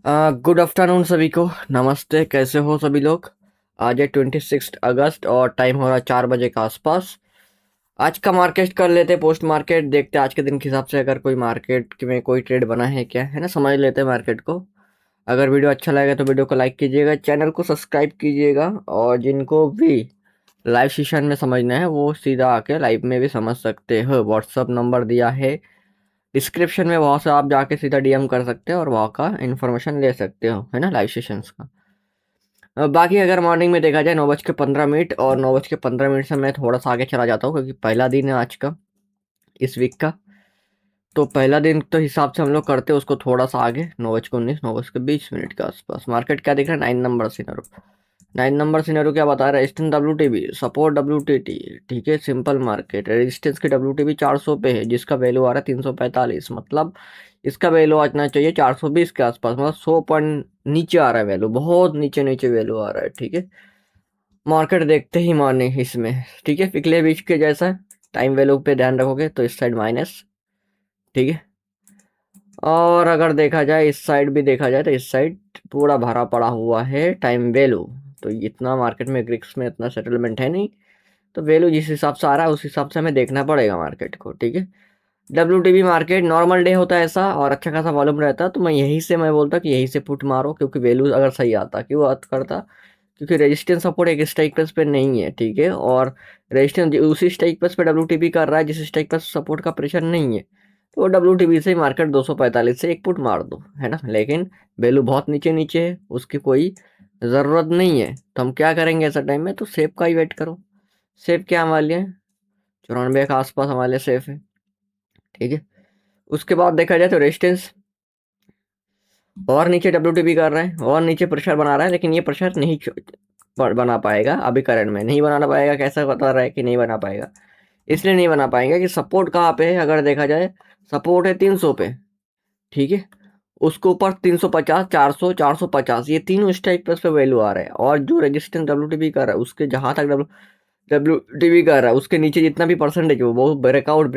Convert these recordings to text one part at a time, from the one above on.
Good afternoon सभी को। नमस्ते, कैसे हो सभी लोग। आज है 26 अगस्त और टाइम हो रहा है 4 बजे के आसपास। आज का मार्केट कर लेते, पोस्ट मार्केट देखते आज के दिन के हिसाब से अगर कोई मार्केट में कोई ट्रेड बना है क्या, है ना, समझ लेते हैं मार्केट को। अगर वीडियो अच्छा लगे तो वीडियो को लाइक कीजिएगा, चैनल को सब्सक्राइब कीजिएगा, और जिनको भी लाइव सेशन में समझना है वो सीधा आके लाइव में भी समझ सकते हो। व्हाट्सअप नंबर दिया है डिस्क्रिप्शन में, वहाँ से आप जाके सीधा डीएम कर सकते हो और वहाँ का इन्फॉर्मेशन ले सकते हो, है ना, लाइव सेशंस का। बाकी अगर मॉर्निंग में देखा जाए 9:15 और 9:15 से मैं थोड़ा सा आगे चला जाता हूँ क्योंकि पहला दिन है आज का, इस वीक का। तो पहला दिन तो हिसाब से हम लोग करते हैं उसको थोड़ा सा आगे, 9:19 9:20 के आसपास। मार्केट क्या दिख रहा है, 9 नंबर सीनरो। 9 नंबर सिनेरियो क्या बता रहा है, ईस्टर्न डब्ल्यूटीबी सपोर्ट WTT, ठीक है, सिंपल मार्केट। रेजिस्टेंस की WTB 400 पे है, जिसका वैल्यू आ रहा है 345, मतलब इसका वैल्यू आना चाहिए 420 के आसपास, मतलब 100 पॉइंट नीचे आ रहा है वैल्यू, बहुत नीचे नीचे वैल्यू आ रहा है, ठीक है। मार्केट देखते ही माने इसमें, ठीक है, पिछले बीच के जैसा टाइम वैल्यू पे ध्यान रखोगे तो इस साइड माइनस, ठीक है। और अगर देखा जाए इस साइड भी देखा जाए तो इस साइड पूरा भरा पड़ा हुआ है टाइम वैल्यू। तो इतना मार्केट में ग्रिक्स में इतना सेटलमेंट है नहीं, तो वैल्यू जिस हिसाब से आ रहा है उस हिसाब से हमें देखना पड़ेगा मार्केट को, ठीक है। WTB मार्केट नॉर्मल डे होता है ऐसा और अच्छा खासा वॉल्यूम रहता, तो मैं यहीं से मैं बोलता कि यहीं से पुट मारो, क्योंकि वैल्यू अगर सही आता क्यों बात करता, क्योंकि रेजिस्टेंस सपोर्ट एक स्ट्राइक प्रेस पे नहीं है, ठीक है। और रेजिस्टेंस उसी स्ट्राइक प्रेस पे WTB कर रहा है जिस स्ट्राइक प्रेस सपोर्ट का प्रेशर नहीं है, तो वो WTB से ही मार्केट 245 से एक पुट मार दो, है ना। लेकिन वैल्यू बहुत नीचे नीचे है, उसकी कोई ज़रूरत नहीं है, तो हम क्या करेंगे ऐसा टाइम में, तो सेफ का ही वेट करो। सेफ क्या हमारे लिए 94 के आसपास हमारे लिए सेफ है, ठीक है। उसके बाद देखा जाए तो रेजिस्टेंस और नीचे WTB कर रहा है और नीचे प्रेशर बना रहा है, लेकिन ये प्रेशर नहीं बना पाएगा अभी करंट में, नहीं बनाना पाएगा। कैसा बता रहा है कि नहीं बना पाएगा, इसलिए नहीं बना पाएंगे कि सपोर्ट कहाँ पे है, अगर देखा जाए सपोर्ट है 300 पे, ठीक है। उसके ऊपर 350 400 450 ये तीनों स्ट्राइक प्रेस पे वैल्यू आ रहा है, और जो रेजिस्टेंस WTB कर रहा है उसके जहाँ तक WTB कर रहा है उसके नीचे जितना भी परसेंटेज है वो ब्रेकआउट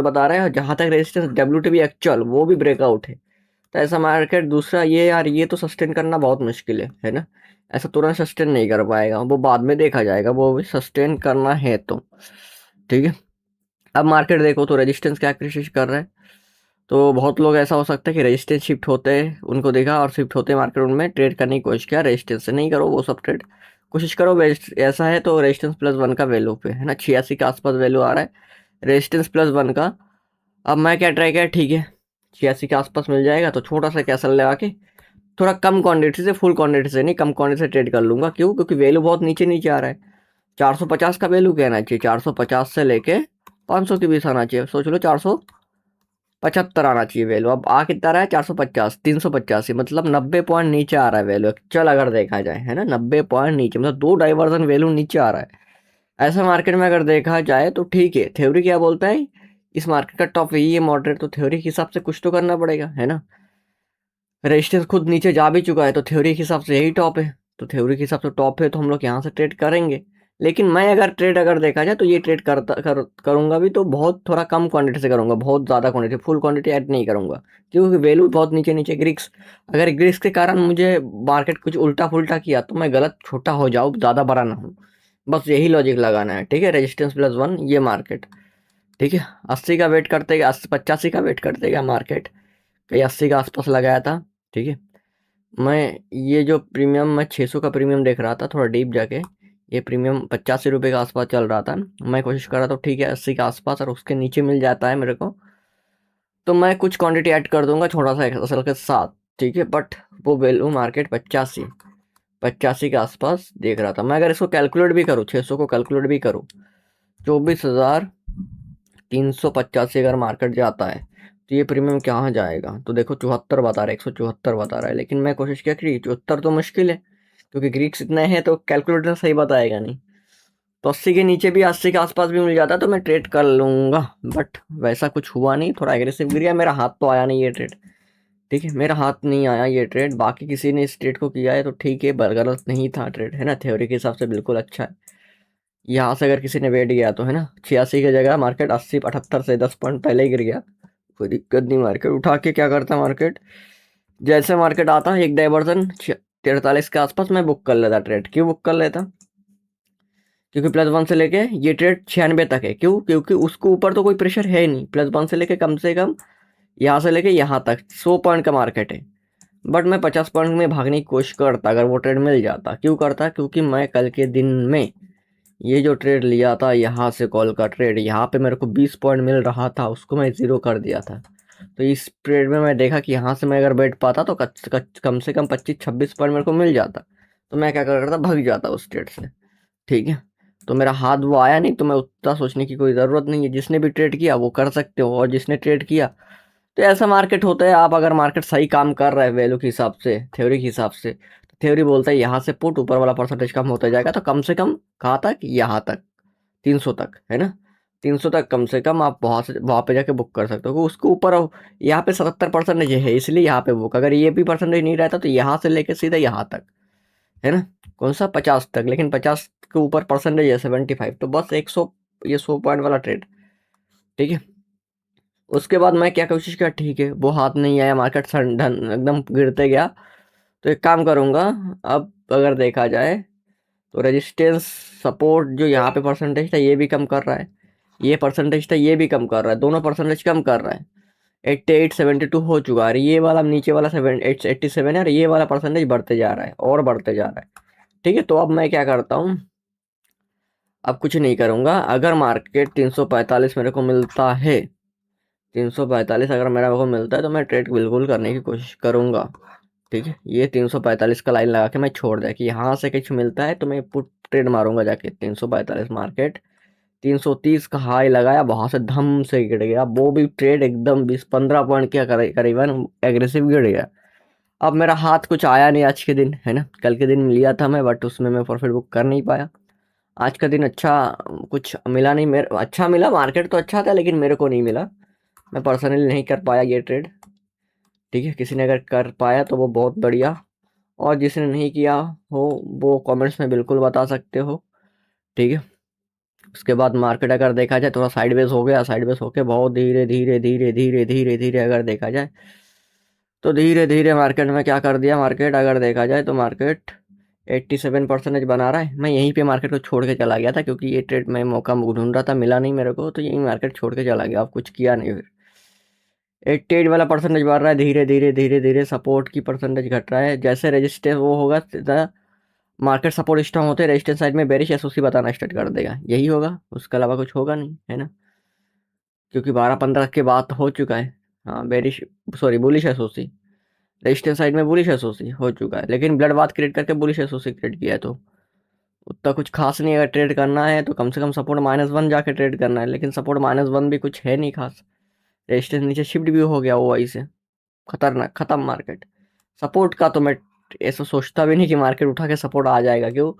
बता रहा है, और जहाँ तक रेजिस्टेंस WTB एक्चुअल वो भी ब्रेकआउट है। तो ऐसा मार्केट दूसरा ये यार, ये तो सस्टेन करना बहुत मुश्किल है ना। ऐसा तुरंत सस्टेन नहीं कर पाएगा, वो बाद में देखा जाएगा, वो भी सस्टेन करना है तो, ठीक है। अब मार्केट देखो तो रेजिस्टेंस क्या कोशिश कर रहा है, तो बहुत लोग ऐसा हो सकता है कि रेजिस्टेंस शिफ्ट होते हैं उनको देखा और शिफ्ट होते मार्केट उनमें ट्रेड करने की कोशिश किया, रेजिस्टेंस से नहीं करो वो सब ट्रेड, कोशिश करो ऐसा है तो रेजिस्टेंस +1 का वैल्यू पे, है ना, 86 के आसपास वैल्यू आ रहा है रेजिस्टेंस +1 का। अब मैं क्या ट्राई किया, ठीक है, 86 के आसपास मिल जाएगा तो छोटा सा कैसल लगा के थोड़ा कम क्वांटिटी से, फुल क्वांटिटी से नहीं, कम क्वांटिटी से ट्रेड कर लूंगा। क्यों, क्योंकि वैल्यू बहुत नीचे नीचे आ रहा है। 450 का वैल्यू कहना चाहिए, 450 से लेके 500 के बीच आना चाहिए, सोच लो 475 आना चाहिए वैल्यू। अब आ कितना रहा है 450, 385, मतलब 90 पॉइंट नीचे आ रहा है वैल्यू। चल अगर देखा जाए, है ना, 90 पॉइंट नीचे, मतलब दो डाइवर्जन वैल्यू नीचे आ रहा है। ऐसा मार्केट में अगर देखा जाए तो ठीक है, थ्योरी क्या बोलता है, इस मार्केट का टॉप यही है मॉडरेट, तो थ्योरी के हिसाब से कुछ तो करना पड़ेगा, है ना। रेजिस्टेंस खुद नीचे जा भी चुका है तो थ्योरी के हिसाब से यही टॉप है, तो थ्योरी के हिसाब से टॉप है तो हम लोग यहाँ से ट्रेड करेंगे। लेकिन मैं अगर ट्रेड अगर देखा जाए तो ये ट्रेड करूंगा भी तो बहुत थोड़ा कम क्वांटिटी से करूंगा, बहुत ज़्यादा क्वांटिटी, फुल क्वांटिटी ऐड नहीं करूंगा, क्योंकि वैल्यू बहुत नीचे नीचे ग्रिक्स। अगर ग्रिक्स के कारण मुझे मार्केट कुछ उल्टा पुल्टा किया तो मैं गलत छोटा हो जाऊँ, ज़्यादा बड़ा ना हूँ, बस यही लॉजिक लगाना है, ठीक है। रेजिस्टेंस +1 ये मार्केट, ठीक है। 80 का वेट करते गए, 85 का वेट करते गया मार्केट, कहीं 80 के आसपास लगाया था, ठीक है। मैं ये जो प्रीमियम मैं 600 का प्रीमियम देख रहा था थोड़ा डीप जाके, ये प्रीमियम 85 रुपये के आसपास चल रहा था। मैं कोशिश कर रहा था ठीक है 80 के आसपास, और उसके नीचे मिल जाता है मेरे को तो मैं कुछ क्वांटिटी ऐड कर दूंगा थोड़ा सा असल के साथ, ठीक है। बट वो वैल्यू मार्केट 85 के आसपास देख रहा था मैं। अगर इसको कैलकुलेट भी करूँ, 600 को कैलकुलेट भी करूँ, 24,385 अगर मार्केट जाता है तो ये प्रीमियम कहाँ जाएगा, तो देखो 74 बता रहा है, 174 बता रहा है। लेकिन मैं कोशिश क्या करी, 74 तो मुश्किल है क्योंकि ग्रीक्स इतने हैं तो कैलकुलेटर सही बताएगा नहीं। तो 80 के नीचे भी, 80 के आसपास भी मिल जाता तो मैं ट्रेड कर लूँगा, बट वैसा कुछ हुआ नहीं, थोड़ा एग्रेसिव गिर गया, मेरा हाथ तो आया नहीं ये ट्रेड, ठीक है। मेरा हाथ नहीं आया ये ट्रेड, बाकी किसी ने इस ट्रेड को किया है तो ठीक है, गलत नहीं था ट्रेड, है ना, थ्योरी के हिसाब से बिल्कुल अच्छा है। यहाँ से अगर किसी ने वेट गया तो, है ना, 86 की जगह मार्केट 80 78 से 10 पॉइंट पहले ही गिर गया, कोई दिक्कत नहीं। मार्केट उठा के क्या करता मार्केट जैसे मार्केट आता एक डाइवर्जन 43 के आसपास मैं बुक कर लेता ट्रेड। क्यों बुक कर लेता? क्योंकि +1 से लेके ये ट्रेड 96 तक है। क्यों? क्योंकि उसको ऊपर तो कोई प्रेशर है नहीं। +1 से लेके कम से कम यहाँ से लेके यहाँ तक 100 पॉइंट का मार्केट है। बट मैं 50 पॉइंट में भागने की कोशिश करता अगर वो ट्रेड मिल जाता। क्यों करता? क्योंकि मैं कल के दिन में ये जो ट्रेड लिया था यहाँ से कॉल का ट्रेड, यहाँ पे मेरे को 20 पॉइंट मिल रहा था, उसको मैं ज़ीरो कर दिया था। तो इस ट्रेड में मैं देखा कि यहाँ से मैं अगर बैठ पाता तो कम से कम 25-26 पॉइंट मेरे को मिल जाता। तो मैं क्या करता, भाग जाता उस ट्रेड से। ठीक है, तो मेरा हाथ वो आया नहीं, तो मैं उतना सोचने की कोई ज़रूरत नहीं है। जिसने भी ट्रेड किया वो कर सकते हो, और जिसने ट्रेड किया तो ऐसा मार्केट होता है। आप अगर मार्केट सही काम कर रहा है वैल्यू के हिसाब से, थ्योरी के हिसाब से, तो थ्योरी बोलता है यहाँ से पुट ऊपर वाला परसेंटेज कम होता जाएगा, तो कम से कम कहाँ तक? यहाँ तक, 300 तक, है ना? 300 तक कम से कम आप वहाँ पे जाके बुक कर सकते हो। उसके ऊपर यहाँ पे 77% है, इसलिए यहाँ पे बुक। अगर ये भी परसेंटेज नहीं रहता तो यहाँ से लेके सीधा यहाँ तक, है ना? कौन सा 50 तक, लेकिन 50 के ऊपर परसेंटेज है 75, तो बस 100, ये 100 पॉइंट वाला ट्रेड। ठीक है, उसके बाद मैं क्या कोशिश किया, ठीक है वो हाथ नहीं आया, मार्केट एकदम गिरते गया, तो एक काम करूंगा। अब अगर देखा जाए तो रेजिस्टेंस सपोर्ट जो यहाँ पे परसेंटेज था ये भी कम कर रहा है, ये परसेंटेज था ये भी कम कर रहा है, दोनों परसेंटेज कम कर रहा है। 88-72 हो चुका है, ये वाला नीचे वाला 87 है, और ये वाला परसेंटेज बढ़ते जा रहा है और बढ़ते जा रहा है। ठीक है, तो अब मैं क्या करता हूँ, अब कुछ नहीं करूँगा। अगर मार्केट 345 मेरे को मिलता है, 345 अगर मेरा को मिलता है तो मैं ट्रेड बिल्कुल करने की कोशिश करूँगा। ठीक है, ये 345 का लाइन लगा के मैं छोड़ दिया कि यहाँ से कुछ मिलता है तो मैं पुट ट्रेड मारूंगा जाके। 345 मार्केट 330 का हाई लगाया, वहां से धम से गिर गया, वो भी ट्रेड एकदम 20-15 पॉइंट के करीबन एग्रेसिव गिर गया। अब मेरा हाथ कुछ आया नहीं आज के दिन, है ना? कल के दिन लिया था मैं, बट उसमें मैं प्रॉफिट बुक कर नहीं पाया। आज का दिन अच्छा कुछ मिला नहीं मेरे, अच्छा मिला, मार्केट तो अच्छा था लेकिन मेरे को नहीं मिला। मैं पर्सनली नहीं कर पाया ये ट्रेड। ठीक है, किसी ने अगर कर पाया तो वो बहुत बढ़िया, और जिसने नहीं किया हो वो कमेंट्स में बिल्कुल बता सकते हो। ठीक है, उसके बाद मार्केट अगर देखा जाए थोड़ा साइडवेज हो गया, साइडवेज होके बहुत धीरे धीरे धीरे धीरे धीरे धीरे अगर देखा जाए तो धीरे धीरे मार्केट में क्या कर दिया, मार्केट अगर देखा जाए तो मार्केट 87% बना रहा है। मैं यहीं पे मार्केट को छोड़ के चला गया था, क्योंकि ये ट्रेड में मौका ढूंढ रहा था, मिला नहीं मेरे को, तो यही मार्केट छोड़ के चला गया, अब कुछ किया नहीं फिर। 88 वाला परसेंटेज बढ़ रहा है धीरे धीरे धीरे धीरे, सपोर्ट की परसेंटेज घट रहा है। जैसे रेजिस्टेंस वो होगा सीधा मार्केट सपोर्ट स्ट्रॉन्ग होते हैं, रेजिस्टेंस साइड में बेरिश एसओसी बताना स्टार्ट कर देगा, यही होगा, उसके अलावा कुछ होगा नहीं, है ना? क्योंकि 12-15 के बाद हो चुका है। हाँ, bearish, sorry bullish SOC, resistance side में बुलिश एसओसी हो चुका है, लेकिन ब्लड बाथ क्रिएट करके बुलिश एसओसी क्रिएट किया है, तो उतना कुछ खास नहीं। अगर ट्रेड करना है तो कम से कम सपोर्ट -1 जाके ट्रेड करना है, लेकिन सपोर्ट -1 भी कुछ है नहीं खास। रेजिस्टेंस नीचे शिफ्ट भी हो गया वो वही से, खतरनाक, खत्म मार्केट। सपोर्ट का तो मैं ऐसा सोचता भी नहीं कि मार्केट उठा के सपोर्ट आ जाएगा। क्यों?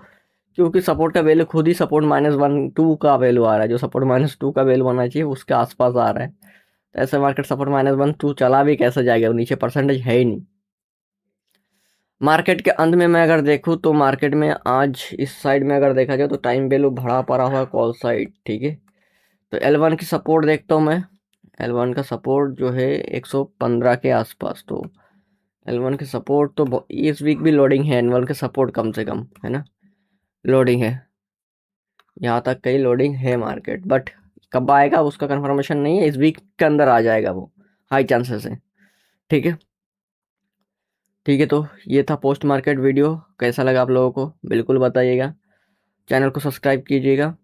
क्योंकि सपोर्ट का वैल्यू खुद ही सपोर्ट -1-2 का वैल्यू आ रहा है, जो सपोर्ट -2 का वैल्यू बनना चाहिए उसके आसपास आ रहा है। तो ऐसे मार्केट सपोर्ट -1-2 चला भी कैसे जाएगा, वो नीचे परसेंटेज है ही नहीं। मार्केट के अंत में मैं अगर देखूँ तो मार्केट में आज इस साइड में अगर देखा जाए तो टाइम वैल्यू बढ़ा पड़ा हुआ है कॉल साइड। ठीक है, तो L1 की सपोर्ट देखता हूँ मैं। L1 का सपोर्ट जो है 115 के आसपास, तो L1 के सपोर्ट तो इस वीक भी लोडिंग है। L1 के सपोर्ट कम से कम, है ना, लोडिंग है, यहाँ तक कई लोडिंग है मार्केट, बट कब आएगा उसका कंफर्मेशन नहीं है। इस वीक के अंदर आ जाएगा वो, हाई चांसेस है। ठीक है, ठीक है, तो ये था पोस्ट मार्केट वीडियो। कैसा लगा आप लोगों को बिल्कुल बताइएगा, चैनल को सब्सक्राइब कीजिएगा।